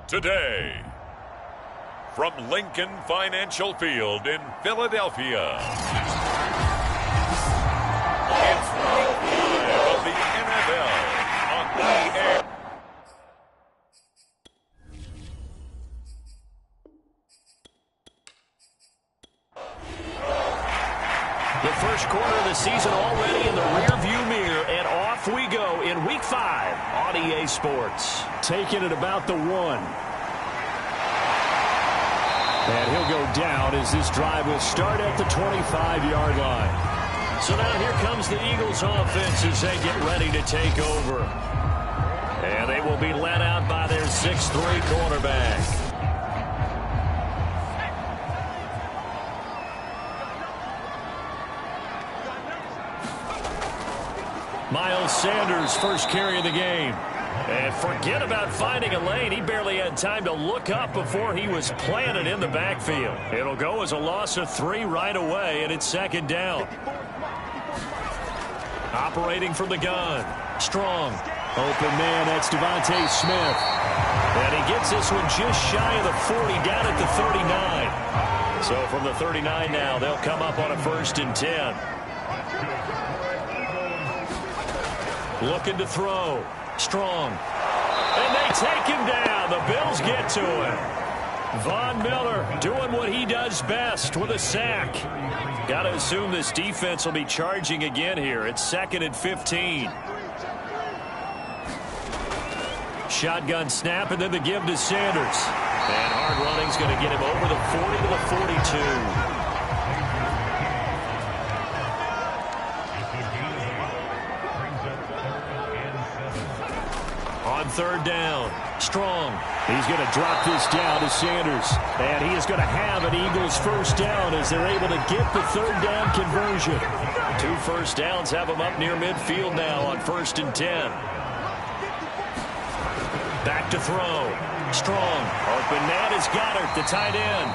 Today, from Lincoln Financial Field in Philadelphia, it's Week 5 of the NFL on EA. The first quarter of the season already in the rearview mirror, and off we go in Week 5 on EA Sports. Taking it about the 1. And he'll go down as this drive will start at the 25-yard line. So now here comes the Eagles offense as they get ready to take over. And they will be led out by their 6'3" quarterback. Miles Sanders first carry of the game. And forget about finding a lane. He barely had time to look up before he was planted in the backfield. It'll go as a loss of 3 right away, and it's second down. Operating from the gun. Strong. Open man, that's Devontae Smith. And he gets this one just shy of the 40, down at the 39. So from the 39 now, they'll come up on a 1st and 10. Looking to throw. Strong. And they take him down. The Bills get to him. Von Miller doing what he does best with a sack. Got to assume this defense will be charging again here. It's 2nd and 15. Shotgun snap and then the give to Sanders. And hard running's going to get him over the 40 to the 42. On 3rd down, Strong. He's going to drop this down to Sanders. And he is going to have an Eagles 1st down as they're able to get the 3rd down conversion. 2 first downs have them up near midfield now on 1st and 10. Back to throw. Strong. Open man is Goddard, the tight end.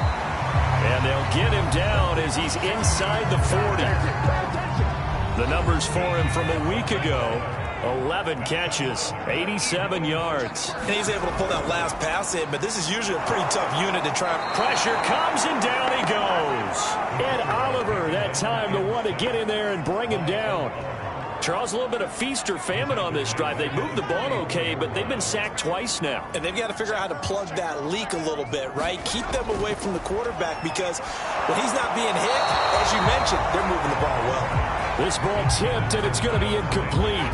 And they'll get him down as he's inside the 40. The numbers for him from a week ago. 11 catches, 87 yards. And he's able to pull that last pass in, but this is usually a pretty tough unit to try. Pressure comes, and down he goes. Ed Oliver, that time the one to get in there and bring him down. Charles, a little bit of feast or famine on this drive. They moved the ball okay, but they've been sacked twice now. And they've got to figure out how to plug that leak a little bit, right? Keep them away from the quarterback because when he's not being hit, as you mentioned, they're moving the ball well. This ball tipped, and it's going to be incomplete.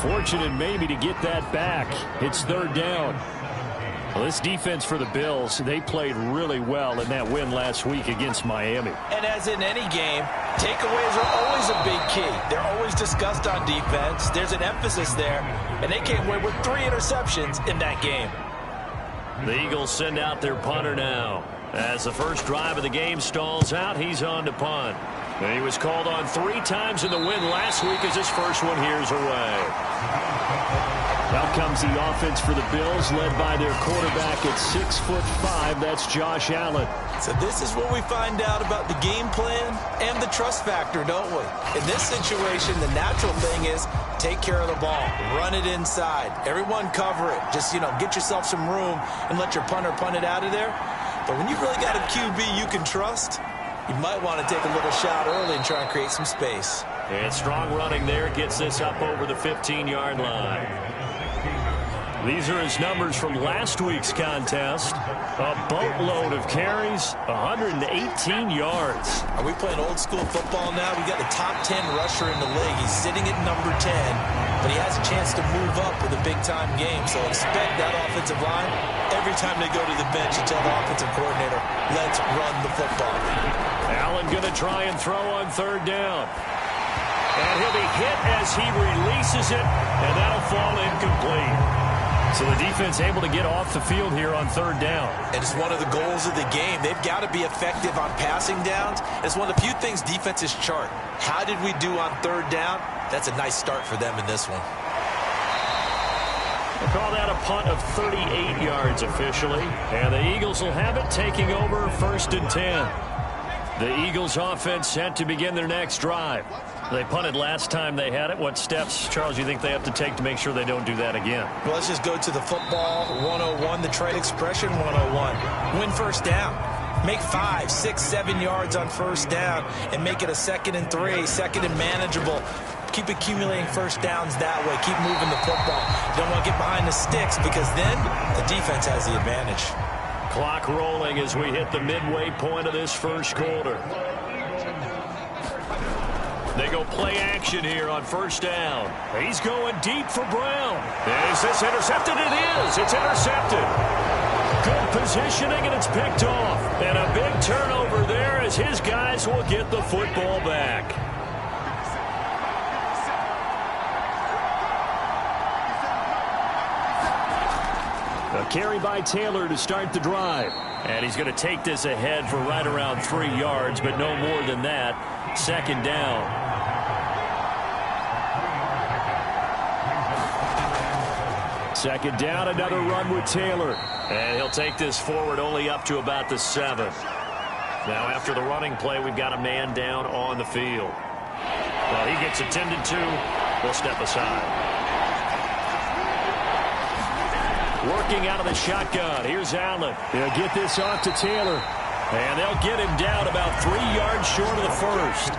Fortunate maybe to get that back. It's 3rd down. Well, this defense for the Bills, they played really well in that win last week against Miami. And as in any game, takeaways are always a big key. They're always discussed on defense. There's an emphasis there, and they came away with 3 interceptions in that game. The Eagles send out their punter now. As the first drive of the game stalls out, he's on to punt. And he was called on 3 times in the win last week as his first one here's away. Now comes the offense for the Bills, led by their quarterback at 6'5". That's Josh Allen. So this is what we find out about the game plan and the trust factor, don't we? In this situation, the natural thing is take care of the ball, run it inside. Everyone cover it. Just, get yourself some room and let your punter punt it out of there. But when you've really got a QB you can trust, you might want to take a little shot early and try and create some space. And strong running there gets this up over the 15-yard line. These are his numbers from last week's contest. A boatload of carries, 118 yards. Are we playing old school football now? We got the top 10 rusher in the league. He's sitting at number 10, but he has a chance to move up with a big-time game. So expect that offensive line, every time they go to the bench, you tell the offensive coordinator, let's run the football. Allen going to try and throw on 3rd down. And he'll be hit as he releases it, and that'll fall incomplete. So the defense able to get off the field here on 3rd down. And it's one of the goals of the game. They've got to be effective on passing downs. It's one of the few things defenses chart. How did we do on 3rd down? That's a nice start for them in this one. We'll call that a punt of 38 yards officially. And the Eagles will have it taking over 1st and 10. The Eagles offense set to begin their next drive. They punted last time they had it. What steps, Charles, you think they have to take to make sure they don't do that again? Well, let's just go to the football 101, the trade expression 101. Win first down. Make 5, 6, 7 yards on first down and make it a 2nd and 3, 2nd and manageable. Keep accumulating first downs that way. Keep moving the football. You don't want to get behind the sticks because then the defense has the advantage. Clock rolling as we hit the midway point of this first quarter. They go play action here on first down. He's going deep for Brown. Is this intercepted? It is. It's intercepted. Good positioning, and it's picked off. And a big turnover there as his guys will get the football back. A carry by Taylor to start the drive. And he's going to take this ahead for right around 3 yards, but no more than that. 2nd down. Second down, another run with Taylor. And he'll take this forward only up to about the 7. Now after the running play, we've got a man down on the field. Well, he gets attended to. We'll step aside. Working out of the shotgun. Here's Allen. They'll get this off to Taylor. And they'll get him down about 3 yards short of the first.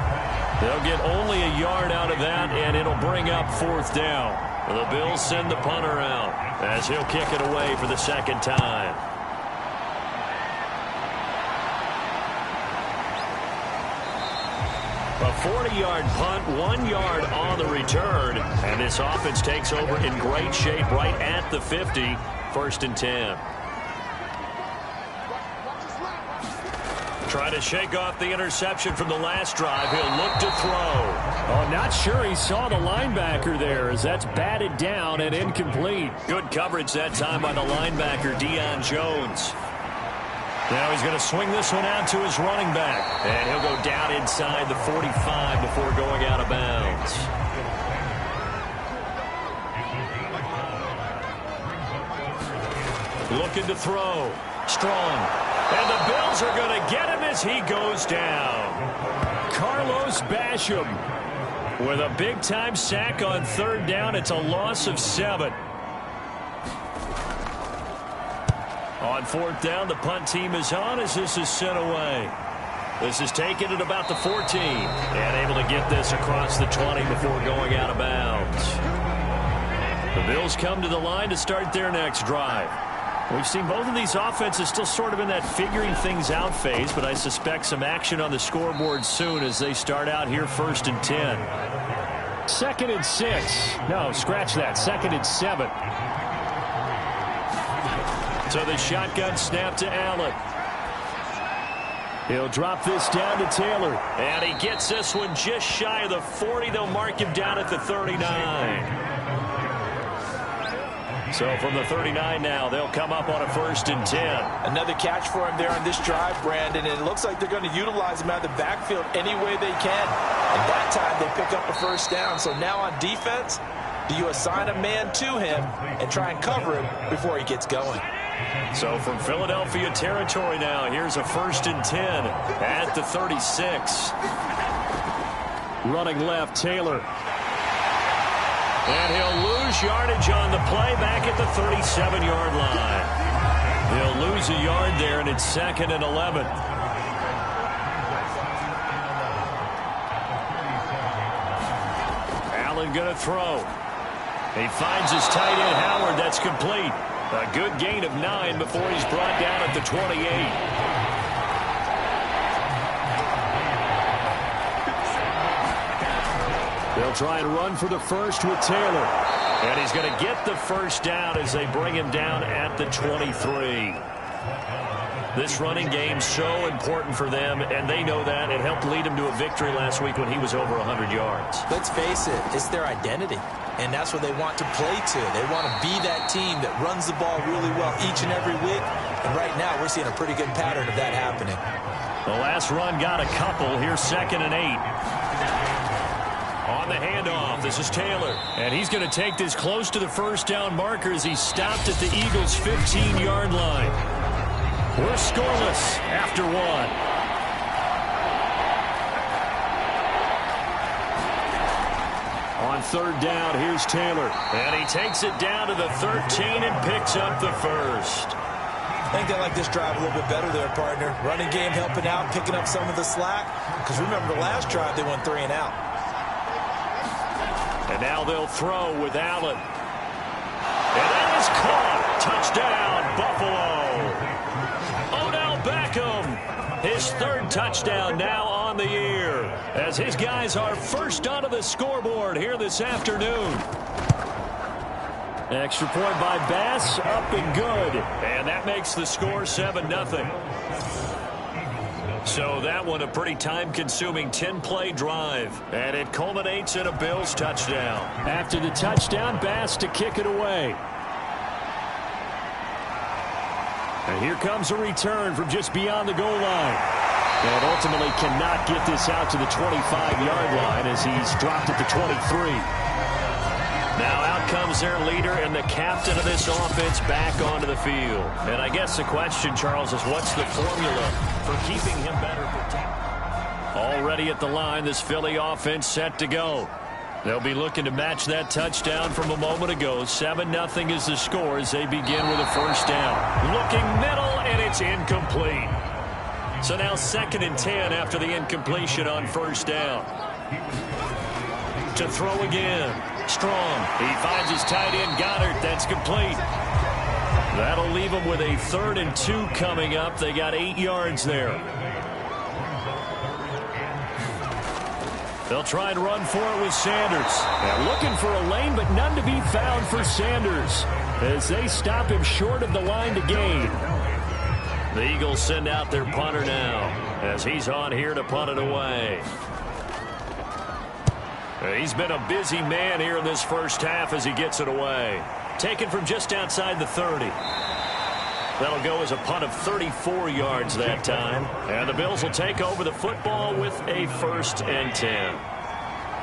They'll get only a yard out of that, and it'll bring up 4th down. The Bills send the punter out as he'll kick it away for the 2nd time. A 40-yard punt, 1 yard on the return. And this offense takes over in great shape right at the 50. 1st and 10. Trying to shake off the interception from the last drive. He'll look to throw. Oh, not sure he saw the linebacker there as that's batted down and incomplete. Good coverage that time by the linebacker, Deion Jones. Now he's going to swing this one out to his running back. And he'll go down inside the 45 before going out of bounds. Looking to throw. Strong. And the Bills are going to get him as he goes down. Carlos Basham with a big-time sack on 3rd down. It's a loss of 7. On 4th down, the punt team is on as this is sent away. This is taken at about the 14. And able to get this across the 20 before going out of bounds. The Bills come to the line to start their next drive. We've seen both of these offenses still sort of in that figuring things out phase, but I suspect some action on the scoreboard soon as they start out here 1st and 10. 2nd and 6. No, scratch that. 2nd and 7. So the shotgun snap to Allen. He'll drop this down to Taylor. And he gets this one just shy of the 40. They'll mark him down at the 39. So from the 39 now, they'll come up on a 1st and 10. Another catch for him there on this drive, Brandon, and it looks like they're going to utilize him out of the backfield any way they can. And that time, they pick up a 1st down. So now on defense, do you assign a man to him and try and cover him before he gets going? So from Philadelphia territory now, here's a 1st and 10 at the 36. Running left, Taylor. And he'll lose yardage on the play back at the 37-yard line. He'll lose a yard there, and it's 2nd and 11. Allen going to throw. He finds his tight end, Howard. That's complete. A good gain of 9 before he's brought down at the 28. They'll try and run for the first with Taylor. And he's going to get the 1st down as they bring him down at the 23. This running game's so important for them, and they know that. It helped lead him to a victory last week when he was over 100 yards. Let's face it, it's their identity, and that's what they want to play to. They want to be that team that runs the ball really well each and every week, and right now we're seeing a pretty good pattern of that happening. The last run got a couple. Here's 2nd and 8. On the handoff, this is Taylor. And he's going to take this close to the 1st down marker as he stopped at the Eagles' 15-yard line. We're scoreless after 1. third down. Here's Taylor. And he takes it down to the 13 and picks up the first. I think they like this drive a little bit better there, partner. Running game helping out, picking up some of the slack. Because remember the last drive, they went 3 and out. And now they'll throw with Allen. And that is caught. Touchdown, Buffalo. Odell Beckham, his third touchdown now on the year, as his guys are first onto the scoreboard here this afternoon. Extra point by Bass, up and good. And that makes the score 7-0. So that one a pretty time-consuming 10-play drive. And it culminates in a Bills touchdown. After the touchdown, Bass to kick it away. And here comes a return from just beyond the goal line. And ultimately cannot get this out to the 25-yard line as he's dropped at the 23. Now out comes their leader and the captain of this offense back onto the field. And I guess the question, Charles, is what's the formula for keeping him better protected? Already at the line, this Philly offense set to go. They'll be looking to match that touchdown from a moment ago. 7-0 is the score as they begin with a first down. Looking middle, and it's incomplete. So now 2nd and 10 after the incompletion on first down. To throw again. Strong. He finds his tight end, Goddard. That's complete. That'll leave him with a 3rd and 2 coming up. They got 8 yards there. They'll try and run for it with Sanders. They're looking for a lane, but none to be found for Sanders as they stop him short of the line to gain. The Eagles send out their punter now as he's on here to punt it away. He's been a busy man here in this first half as he gets it away. Taken from just outside the 30. That'll go as a punt of 34 yards that time. And the Bills will take over the football with a 1st and 10.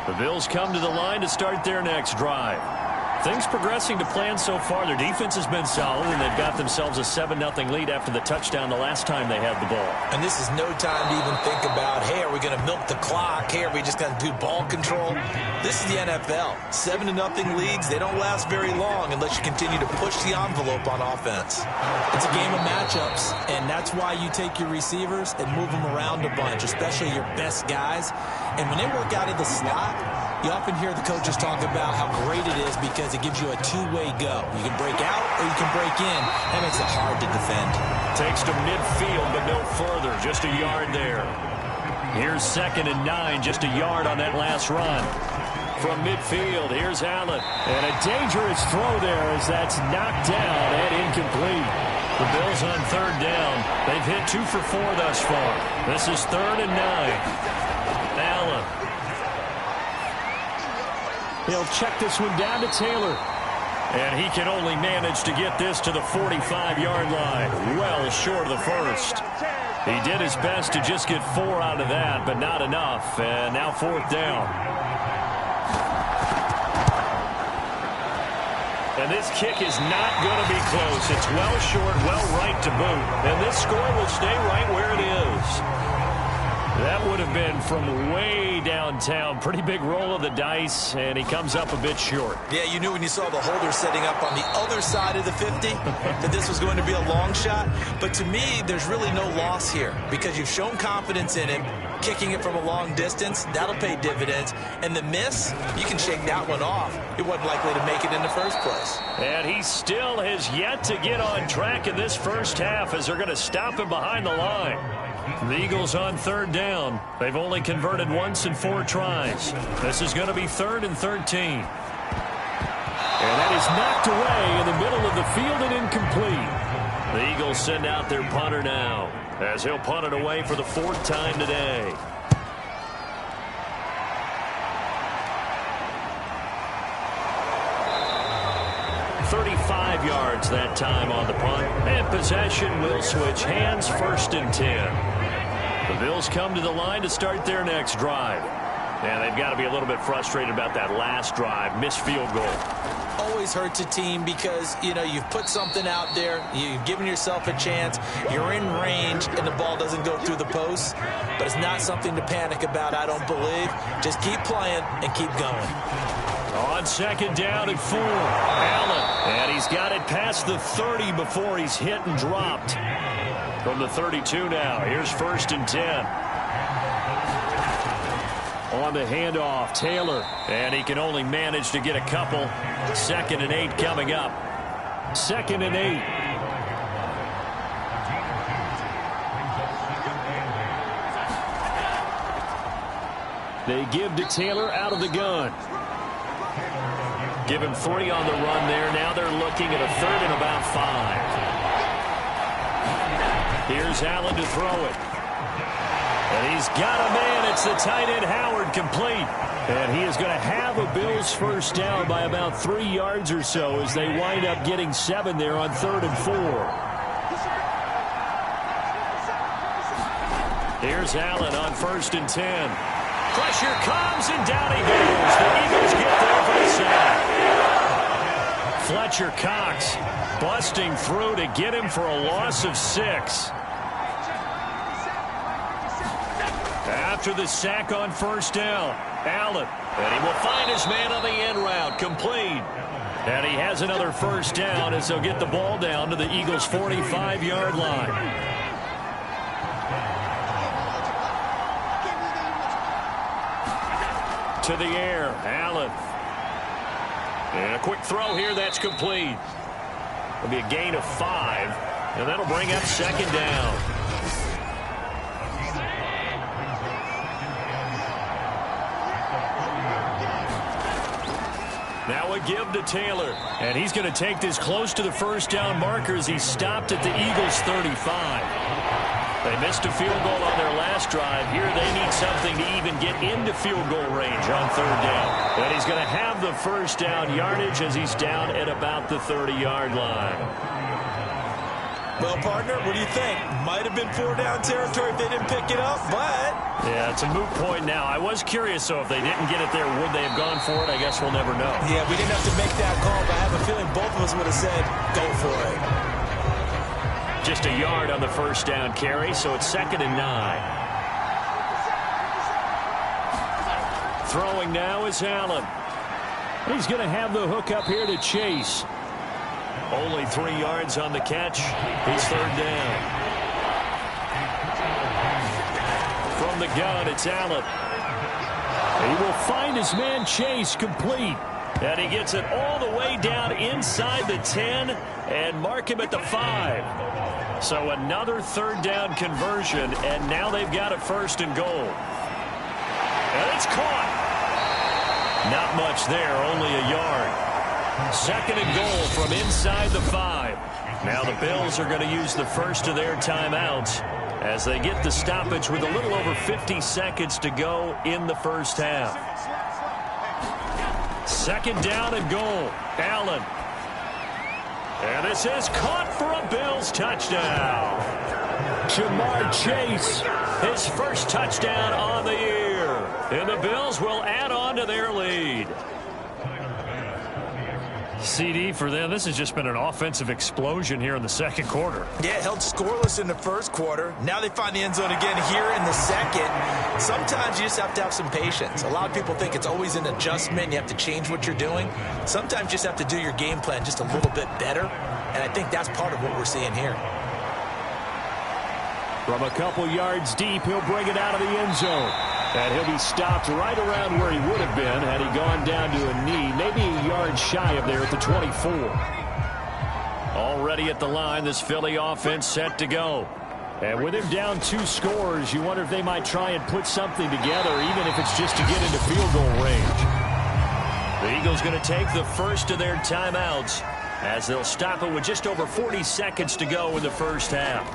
The Bills come to the line to start their next drive. Things progressing to plan so far. Their defense has been solid, and they've got themselves a 7-0 lead after the touchdown the last time they had the ball. And this is no time to even think about, hey, are we going to milk the clock? Hey, are we just going to do ball control? This is the NFL. 7-0 leads, they don't last very long unless you continue to push the envelope on offense. It's a game of matchups, and that's why you take your receivers and move them around a bunch, especially your best guys. And when they work out of the slot, you often hear the coaches talk about how great it is because it gives you a two-way go. You can break out or you can break in. That makes it hard to defend. Takes to midfield, but no further. Just a yard there. Here's 2nd and 9, just a yard on that last run. From midfield, here's Allen. And a dangerous throw there as that's knocked down and incomplete. The Bills on 3rd down. They've hit 2 for 4 thus far. This is 3rd and 9. Allen. He'll check this one down to Taylor. And he can only manage to get this to the 45-yard line. Well short of the first. He did his best to just get 4 out of that, but not enough. And now 4th down. And this kick is not going to be close. It's well short, well right to boot. And this score will stay right where it is. That would have been from way downtown. Pretty big roll of the dice, and he comes up a bit short. Yeah, you knew when you saw the holder setting up on the other side of the 50 that this was going to be a long shot. But to me, there's really no loss here because you've shown confidence in him. Kicking it from a long distance, that'll pay dividends. And the miss, you can shake that one off. It wasn't likely to make it in the first place. And he still has yet to get on track in this first half as they're going to stop him behind the line. The Eagles on 3rd down. They've only converted once in 4 tries. This is going to be 3rd and 13. And that is knocked away in the middle of the field and incomplete. The Eagles send out their punter now as he'll punt it away for the 4th time today. $35 yards that time on the punt. And possession will switch hands. 1st and 10. The Bills come to the line to start their next drive. And they've got to be a little bit frustrated about that last drive. Missed field goal. Always hurts a team because, you know, you've put something out there. You've given yourself a chance. You're in range, and the ball doesn't go through the post. But it's not something to panic about, I don't believe. Just keep playing and keep going. On second down and 4, Allen. And he's got it past the 30 before he's hit and dropped. From the 32 now, here's 1st and 10. On the handoff, Taylor. And he can only manage to get a couple. 2nd and 8 coming up. 2nd and 8. They give to Taylor out of the gun. Give him 3 on the run there. Now they're looking at a 3rd and about 5. Here's Allen to throw it. And he's got a man. It's the tight end Howard, complete. And he is going to have a Bills first down by about 3 yards or so as they wind up getting 7 there on 3rd and 4. Here's Allen on 1st and 10. Pressure comes, and down he goes. The Eagles get there for the sack. Fletcher Cox busting through to get him for a loss of 6. After the sack on 1st down, Allen. And he will find his man on the end route, complete. And he has another first down as they'll get the ball down to the Eagles' 45-yard line. To the air, Allen. And a quick throw here, that's complete. It'll be a gain of 5, and that'll bring up 2nd down. Now a give to Taylor, and he's going to take this close to the first down marker as he's stopped at the Eagles' 35. They missed a field goal on their last drive. Here they need something to even get into field goal range on 3rd down. And he's going to have the first down yardage as he's down at about the 30-yard line. Well, partner, what do you think? Might have been 4-down territory if they didn't pick it up, but... Yeah, it's a moot point now. I was curious, so if they didn't get it there, would they have gone for it? I guess we'll never know. Yeah, we didn't have to make that call, but I have a feeling both of us would have said, go for it. Just a yard on the first down carry, so it's 2nd and 9. Throwing now is Allen. He's going to have the hook up here to Chase. Only 3 yards on the catch. He's 3rd down. From the gun, it's Allen. He will find his man Chase, complete. And he gets it all the way down inside the 10 and mark him at the 5. So another 3rd down conversion, and now they've got a 1st and goal. And it's caught. Not much there, only a yard. 2nd and goal from inside the 5. Now the Bills are going to use the first of their timeouts as they get the stoppage with a little over 50 seconds to go in the first half. 2nd down and goal. Allen. And this is caught for a Bills touchdown. Jamar Chase, his first touchdown on the year. And the Bills will add on to their lead. CD for them, this has just been an offensive explosion here in the 2nd quarter. Yeah, held scoreless in the 1st quarter. Now they find the end zone again here in the 2nd. Sometimes you just have to have some patience. A lot of people think it's always an adjustment. You have to change what you're doing. Sometimes you just have to do your game plan just a little bit better. And I think that's part of what we're seeing here. From a couple yards deep, he'll bring it out of the end zone. And he'll be stopped right around where he would have been had he gone down to a knee, maybe a yard shy of there at the 24. Already at the line, this Philly offense set to go. And with him down 2 scores, you wonder if they might try and put something together, even if it's just to get into field goal range. The Eagles going to take the first of their timeouts as they'll stop it with just over 40 seconds to go in the first half.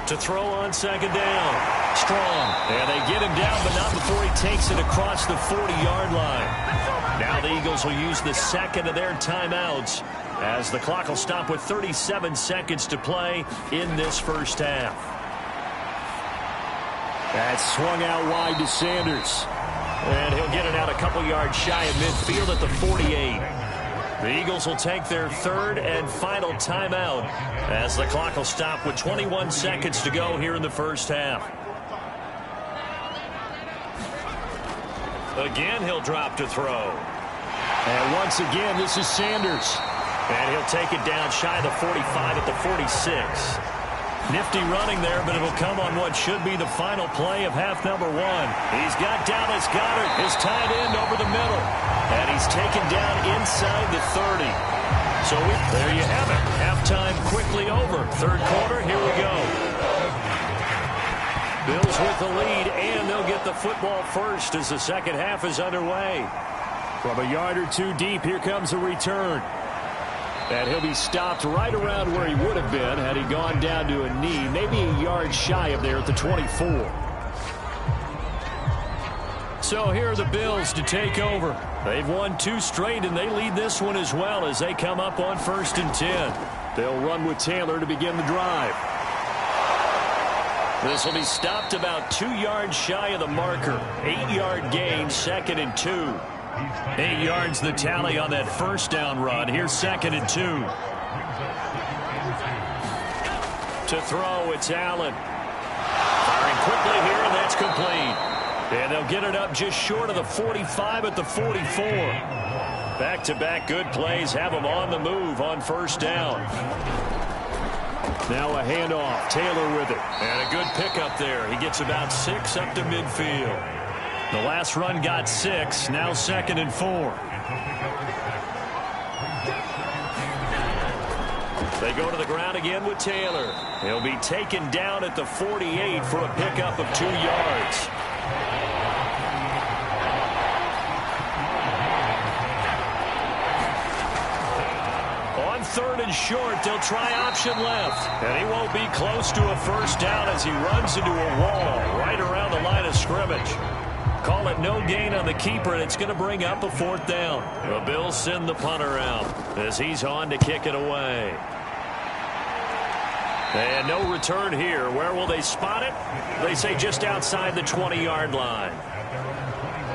To throw on 2nd down. Strong. And they get him down, but not before he takes it across the 40-yard line. Now the Eagles will use the 2nd of their timeouts as the clock will stop with 37 seconds to play in this first half. That's swung out wide to Sanders. And he'll get it out a couple yards shy of midfield at the 48. The Eagles will take their 3rd and final timeout as the clock will stop with 21 seconds to go here in the first half. Again, he'll drop to throw. And once again, this is Sanders. And he'll take it down shy of the 45 at the 46. Nifty running there, but it'll come on what should be the final play of half number one. He's got Dallas Goedert, his tight end, over the middle. And he's taken down inside the 30. So there you have it. Halftime quickly over. Third quarter, here we go. Bills with the lead, and they'll get the football first as the second half is underway. From a yard or two deep, here comes a return. And he'll be stopped right around where he would have been had he gone down to a knee, maybe a yard shy of there at the 24. So here are the Bills to take over. They've won 2 straight, and they lead this one as well as they come up on 1st and 10. They'll run with Taylor to begin the drive. This will be stopped about 2 yards shy of the marker. 8-yard gain, 2nd and 2. 8 yards the tally on that first down run. Here's 2nd and 2. To throw, it's Allen. Firing quickly here, and that's complete. And they'll get it up just short of the 45 at the 44. Back-to-back good plays have them on the move on first down. Now a handoff. Taylor with it. And a good pickup there. He gets about 6 up to midfield. The last run got 6. Now 2nd and 4. They go to the ground again with Taylor. He'll be taken down at the 48 for a pickup of 2 yards. On 3rd and short, they'll try option left. And he won't be close to a first down as he runs into a wall right around the line of scrimmage. Call it no gain on the keeper, and it's going to bring up a 4th down. The Bills send the punter out as he's on to kick it away. And no return here. Where will they spot it? They say just outside the 20-yard line.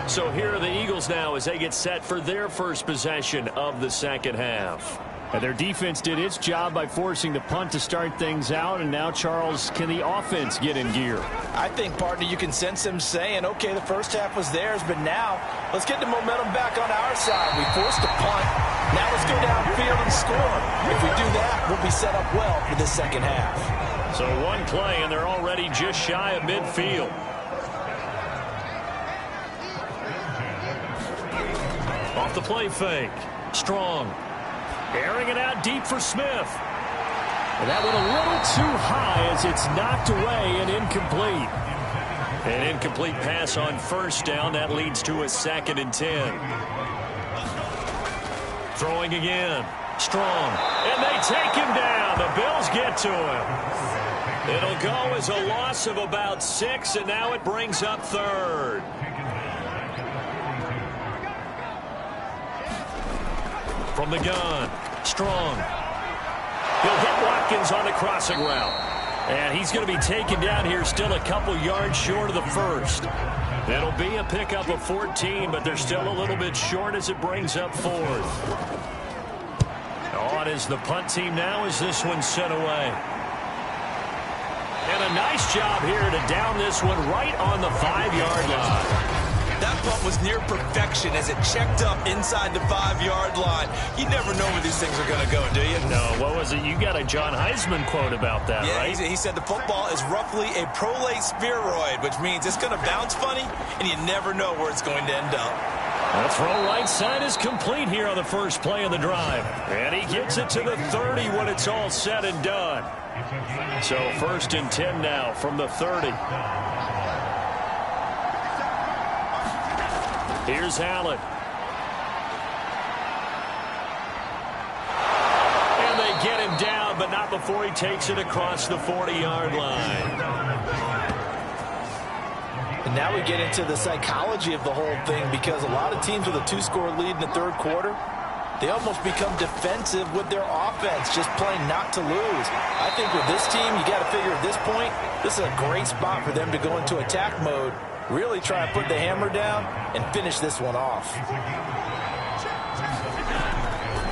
So here are the Eagles now as they get set for their first possession of the second half. And their defense did its job by forcing the punt to start things out. And now, Charles, can the offense get in gear? I think, partner, you can sense them saying, okay, the first half was theirs, but now let's get the momentum back on our side. We forced a punt. Now let's go downfield and score. If we do that, we'll be set up well for the second half. So one play, and they're already just shy of midfield. Off the play fake. Strong. Airing it out deep for Smith. And that went a little too high as it's knocked away and incomplete. An incomplete pass on first down. That leads to a 2nd and 10. Throwing again. Strong. And they take him down. The Bills get to him. It'll go as a loss of about 6, and now it brings up 3rd. From the gun. Strong. He'll hit Watkins on the crossing route. And he's going to be taken down here still a couple yards short of the first. It'll be a pickup of 14, but they're still a little bit short as it brings up 4th. On is the punt team now as this one's sent away. And a nice job here to down this one right on the 5-yard line. That punt was near perfection as it checked up inside the 5-yard line. You never know where these things are going to go, do you? No, what was it? You got a John Heisman quote about that, yeah, right? He said the football is roughly a prolate spheroid, which means it's going to bounce funny, and you never know where it's going to end up. The throw right side is complete here on the first play of the drive. And he gets it to the 30 when it's all said and done. So 1st and 10 now from the 30. Here's Allen. And they get him down, but not before he takes it across the 40-yard line. And now we get into the psychology of the whole thing, because a lot of teams with a 2-score lead in the third quarter, they almost become defensive with their offense, just playing not to lose. I think with this team, you got to figure at this point, this is a great spot for them to go into attack mode, really try to put the hammer down and finish this one off.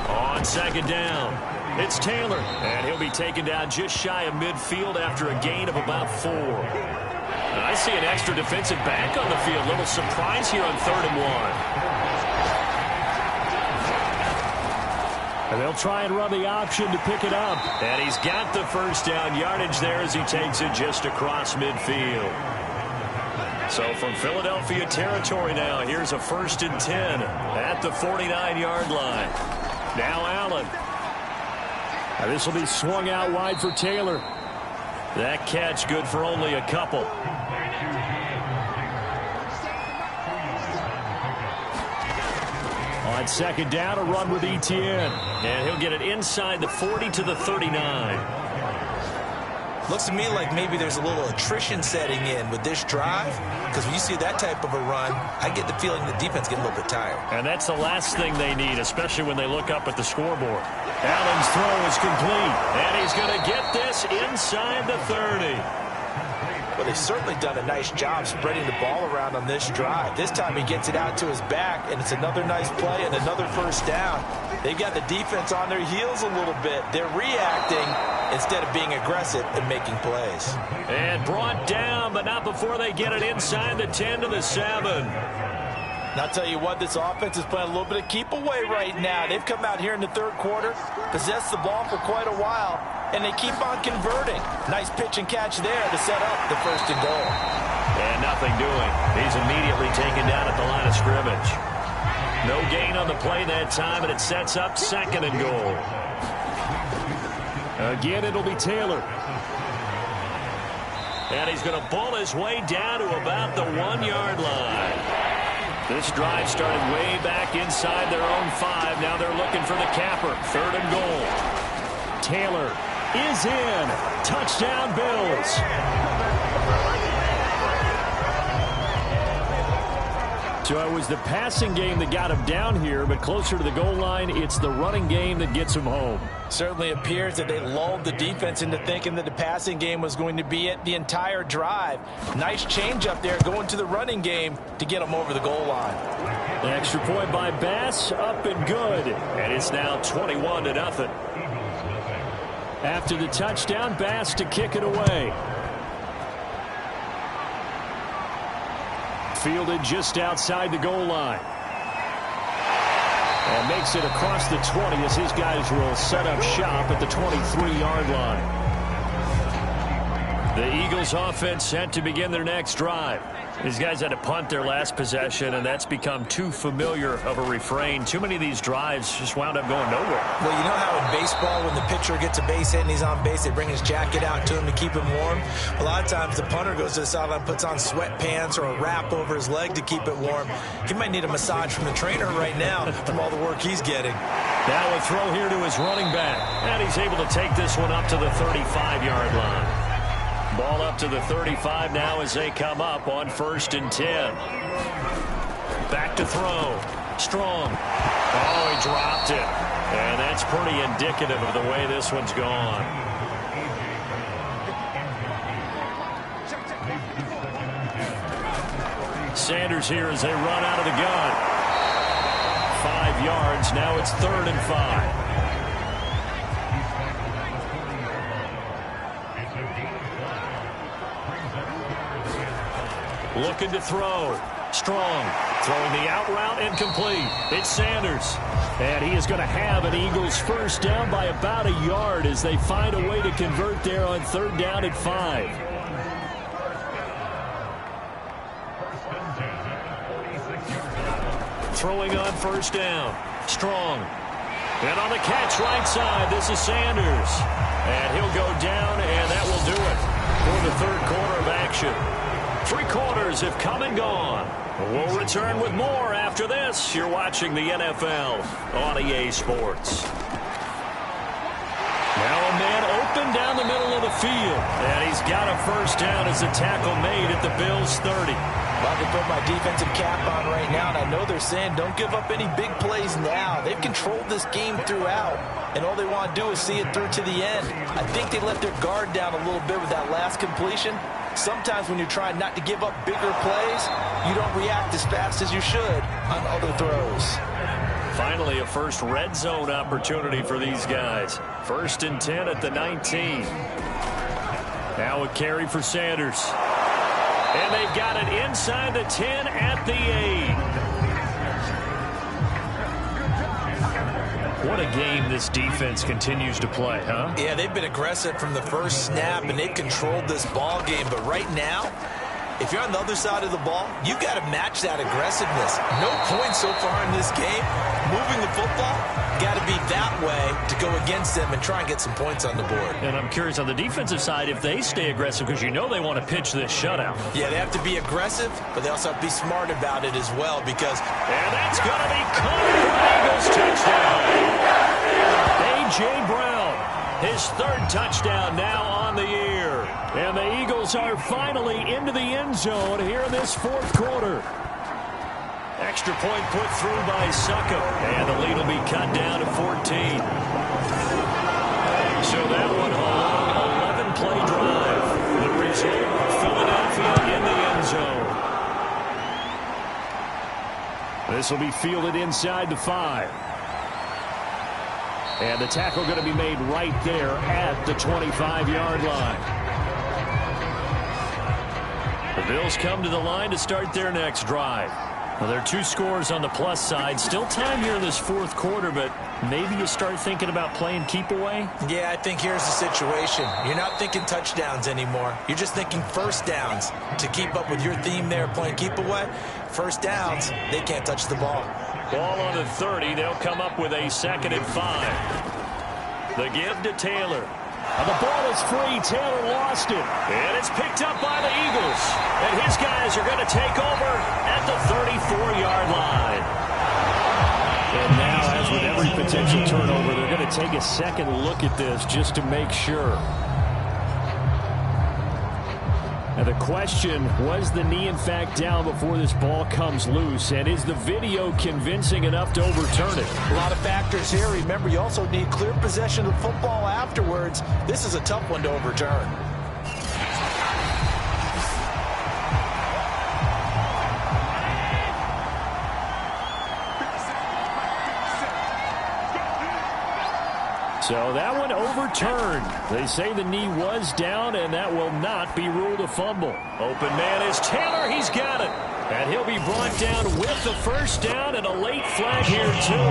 On 2nd down, it's Taylor, and he'll be taken down just shy of midfield after a gain of about 4. I see an extra defensive back on the field. Little surprise here on 3rd and 1. And they'll try and run the option to pick it up. And he's got the first down yardage there as he takes it just across midfield. So from Philadelphia territory now, here's a 1st and 10 at the 49-yard line. Now Allen. And this will be swung out wide for Taylor. That catch good for only a couple. On 2nd down, a run with Etienne. And he'll get it inside the 40 to the 39. Looks to me like maybe there's a little attrition setting in with this drive, because when you see that type of a run, I get the feeling the defense getting a little bit tired. And that's the last thing they need, especially when they look up at the scoreboard. Allen's throw is complete, and he's going to get this inside the 30. Well, they've certainly done a nice job spreading the ball around on this drive. This time he gets it out to his back, and it's another nice play and another 1st down. They've got the defense on their heels a little bit. They're reacting instead of being aggressive and making plays. And brought down, but not before they get it inside the 10 to the 7. And I'll tell you what, this offense is playing a little bit of keep away right now. They've come out here in the 3rd quarter, possessed the ball for quite a while, and they keep on converting. Nice pitch and catch there to set up the 1st and goal. And nothing doing. He's immediately taken down at the line of scrimmage. No gain on the play that time, and it sets up 2nd and goal. Again, it'll be Taylor. And he's going to bull his way down to about the 1-yard line. This drive started way back inside their own 5. Now they're looking for the capper. 3rd and goal. Taylor is in. Touchdown, Bills. So it was the passing game that got him down here, but closer to the goal line, it's the running game that gets him home. Certainly appears that they lulled the defense into thinking that the passing game was going to be it the entire drive. Nice change up there going to the running game to get them over the goal line. The extra point by Bass, up and good. And it's now 21-0. After the touchdown, Bass to kick it away. Fielded just outside the goal line. And makes it across the 20 as his guys will set up shop at the 23-yard line. The Eagles offense set to begin their next drive. These guys had to punt their last possession, and that's become too familiar of a refrain. Too many of these drives just wound up going nowhere. Well, you know how in baseball when the pitcher gets a base hit and he's on base, they bring his jacket out to him to keep him warm? A lot of times the punter goes to the sideline, puts on sweatpants or a wrap over his leg to keep it warm. He might need a massage from the trainer right now from all the work he's getting. Now a throw here to his running back, and he's able to take this one up to the 35-yard line. Ball up to the 35 now as they come up on 1st and 10. Back to throw. Strong. Oh, he dropped it. And that's pretty indicative of the way this one's gone. Sanders here as they run out of the gun. 5 yards. Now it's 3rd and 5. Looking to throw. Strong. Throwing the out route incomplete. It's Sanders. And he is going to have an Eagles 1st down by about a yard as they find a way to convert there on 3rd down at 5. Throwing on 1st down. Strong. And on the catch right side, this is Sanders. And he'll go down, and that will do it for the 3rd quarter of action. 3 quarters have come and gone. We'll return with more after this. You're watching the NFL on EA Sports. Now a man open down the middle of the field. And he's got a 1st down as the tackle made at the Bills' 30. About to put my defensive cap on right now, and I know they're saying don't give up any big plays now. They've controlled this game throughout, and all they want to do is see it through to the end. I think they let their guard down a little bit with that last completion. Sometimes when you're trying not to give up bigger plays, you don't react as fast as you should on other throws. Finally, a first red zone opportunity for these guys. 1st and 10 at the 19. Now a carry for Sanders. And they've got it inside the 10 at the 8. What a game this defense continues to play, huh? Yeah, they've been aggressive from the first snap, and they've controlled this ball game. But right now, if you're on the other side of the ball, you've got to match that aggressiveness. No points so far in this game. Moving the football, got to be that way to go against them and try and get some points on the board. And I'm curious on the defensive side if they stay aggressive, because you know they want to pitch this shutout. Yeah, they have to be aggressive, but they also have to be smart about it as well because... And that's going to be caught for an Eagles touchdown. A.J. Brown, his third touchdown now on the year. And the Eagles are finally into the end zone here in this fourth quarter. Extra point put through by Suckup. And the lead will be cut down to 14. So that one a long 11-play drive. The result, Philadelphia in the end zone. This will be fielded inside the 5. And the tackle going to be made right there at the 25-yard line. The Bills come to the line to start their next drive. Well, there are 2 scores on the plus side. Still time here in this fourth quarter, but maybe you start thinking about playing keep away? Yeah, I think here's the situation. You're not thinking touchdowns anymore. You're just thinking first downs. To keep up with your theme there, playing keep away, first downs, they can't touch the ball. Ball on the 30. They'll come up with a 2nd and 5. The give to Taylor. And the ball is free. Taylor lost it. And it's picked up by the Eagles. And his guys are going to take over at the 34-yard line. And now, as with every potential turnover, they're going to take a second look at this just to make sure. And the question, was the knee in fact down before this ball comes loose? And is the video convincing enough to overturn it? A lot of factors here. Remember, you also need clear possession of the football afterwards. This is a tough one to overturn. So that one overturned. They say the knee was down, and that will not be ruled a fumble. Open man is Taylor. He's got it. And he'll be brought down with the first down and a late flag here, too.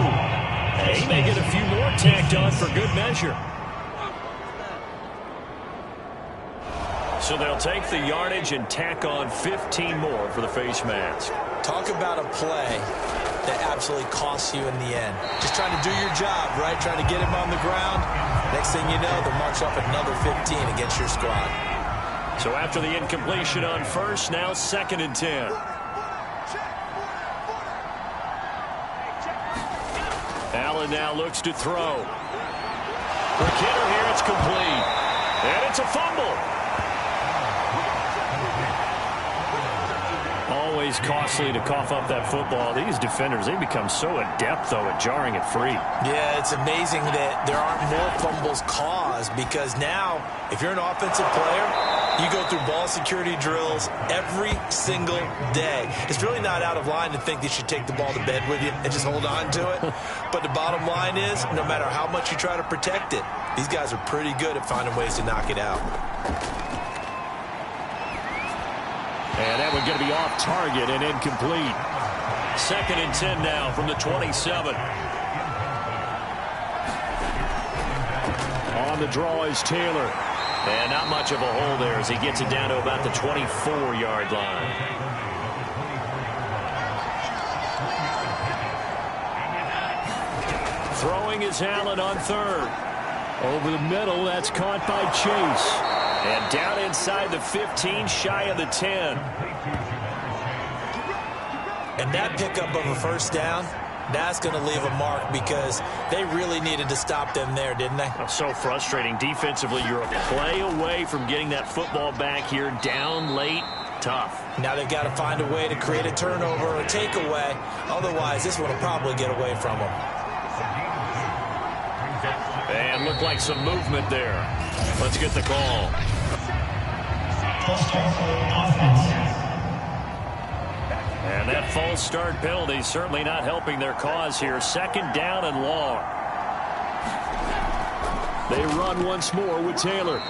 He may get a few more tacked on for good measure. So they'll take the yardage and tack on 15 more for the face mask. Talk about a play that absolutely costs you in the end. Just trying to do your job, right? Trying to get him on the ground. Next thing you know, they'll march off another 15 against your squad. So after the incompletion on first, now 2nd and 10. Allen now looks to throw. For Kidder here, it's complete. And it's a fumble. Always costly to cough up that football. These defenders, they become so adept, though, at jarring it free. Yeah, it's amazing that there aren't more fumbles caused because now, if you're an offensive player, you go through ball security drills every single day. It's really not out of line to think that you should take the ball to bed with you and just hold on to it. But the bottom line is, no matter how much you try to protect it, these guys are pretty good at finding ways to knock it out. And that one's going to be off target and incomplete. 2nd and 10 now from the 27. On the draw is Taylor. And not much of a hole there as he gets it down to about the 24-yard line. Throwing is Allen on 3rd. Over the middle, that's caught by Chase. And down inside the 15, shy of the 10. And that pickup of a first down, that's going to leave a mark because they really needed to stop them there, didn't they? So frustrating. Defensively, you're a play away from getting that football back here. Down late, tough. Now they've got to find a way to create a turnover or a takeaway. Otherwise, this one will probably get away from them. And looked like some movement there. Let's get the call. And that false start penalty certainly not helping their cause here. 2nd down and long. They run once more with Taylor.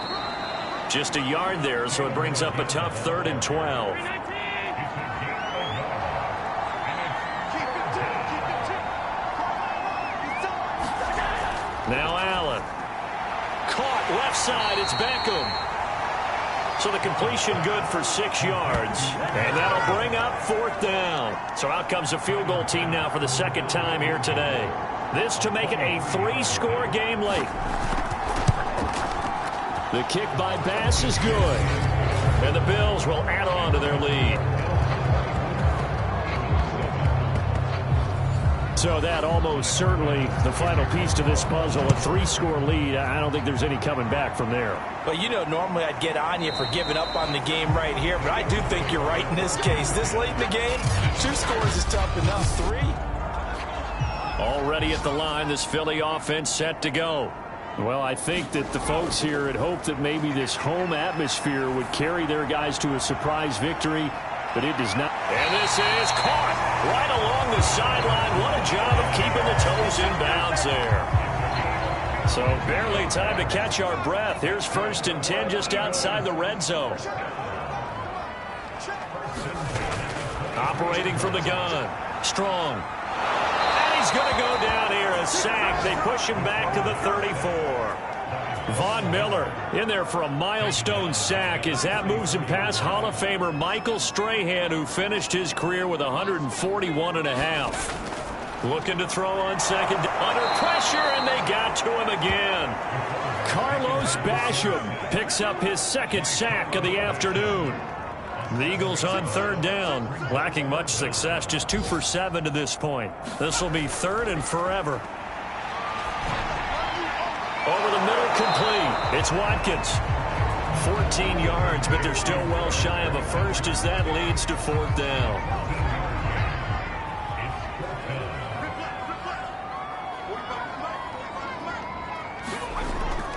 Just a yard there, so it brings up a tough 3rd and 12. Now Allen. Caught left side. It's Beckham. So the completion good for 6 yards. And that'll bring up 4th down. So out comes a field goal team now for the 2nd time here today. This to make it a 3-score game late. The kick by Bass is good. And the Bills will add on to their lead. So that almost certainly the final piece to this puzzle, a 3-score lead. I don't think there's any coming back from there. Well, you know, normally I'd get on you for giving up on the game right here, but I do think you're right in this case. This late in the game, 2 scores is tough enough. 3. Already at the line, this Philly offense set to go. Well, I think that the folks here had hoped that maybe this home atmosphere would carry their guys to a surprise victory, but it does not. And this is caught right along the sideline. What a job of keeping the toes in bounds there. So barely time to catch our breath. Here's 1st and 10 just outside the red zone. Operating from the gun. Strong. And he's going to go down here. A sack. They push him back to the 34. Von Miller in there for a milestone sack as that moves him past Hall of Famer Michael Strahan, who finished his career with 141.5. Looking to throw on 2nd. Under pressure, and they got to him again. Carlos Basham picks up his 2nd sack of the afternoon. The Eagles on 3rd down, lacking much success, just 2 for 7 to this point. This will be 3rd and forever. Over the middle, complete. It's Watkins. 14 yards, but they're still well shy of a first as that leads to 4th down.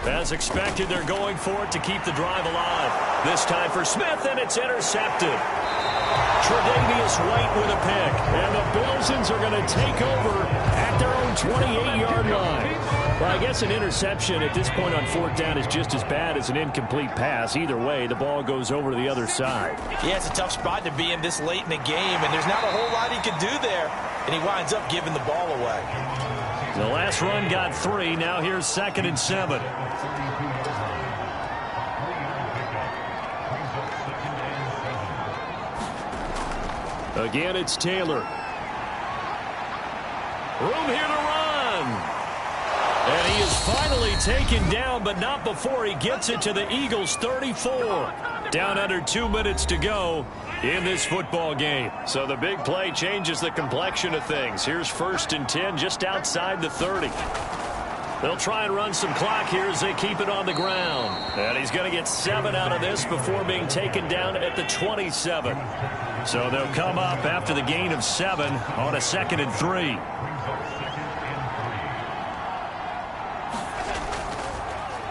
As expected, they're going for it to keep the drive alive. This time for Smith, and it's intercepted. Tre'Davious White with a pick. And the Bilsons are going to take over at their own 28-yard line. Well, I guess an interception at this point on 4th down is just as bad as an incomplete pass. Either way, the ball goes over to the other side. Yeah, it's a tough spot to be in this late in the game, and there's not a whole lot he can do there. And he winds up giving the ball away. The last run got 3. Now here's 2nd and 7. Again, it's Taylor. Room here to run. And he is finally taken down, but not before he gets it to the Eagles' 34. Down under 2 minutes to go in this football game. So the big play changes the complexion of things. Here's 1st and 10 just outside the 30. They'll try and run some clock here as they keep it on the ground. And he's going to get 7 out of this before being taken down at the 27. So they'll come up after the gain of 7 on a 2nd and 3.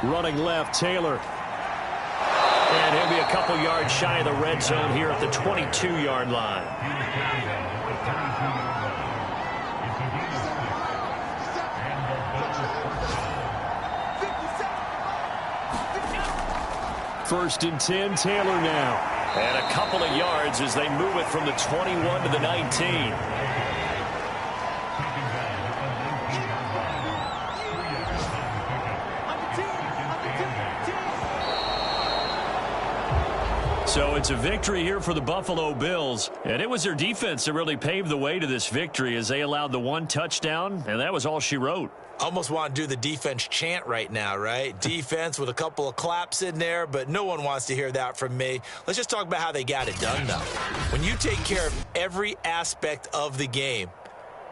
Running left, Taylor. And he'll be a couple yards shy of the red zone here at the 22-yard line. First and 10, Taylor now. And a couple of yards as they move it from the 21 to the 19. So it's a victory here for the Buffalo Bills. And it was their defense that really paved the way to this victory as they allowed the 1 touchdown, and that was all she wrote. Almost want to do the defense chant right now, right? Defense with a couple of claps in there, but no one wants to hear that from me. Let's just talk about how they got it done, though. When you take care of every aspect of the game,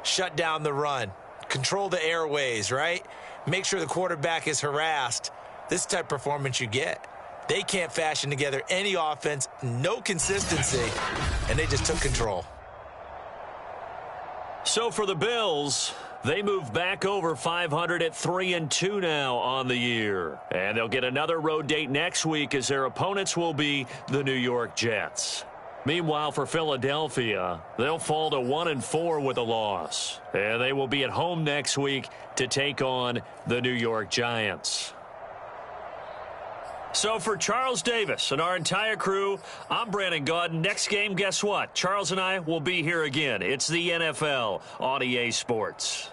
shut down the run, control the airways, right? Make sure the quarterback is harassed. This type of performance you get. They can't fashion together any offense, no consistency, and they just took control. So for the Bills, they move back over 500 at 3-2 now on the year. And they'll get another road date next week as their opponents will be the New York Jets. Meanwhile, for Philadelphia, they'll fall to 1-4 with a loss. And they will be at home next week to take on the New York Giants. So for Charles Davis and our entire crew, I'm Brandon Gaudin. Next game, guess what? Charles and I will be here again. It's the NFL on EA Sports.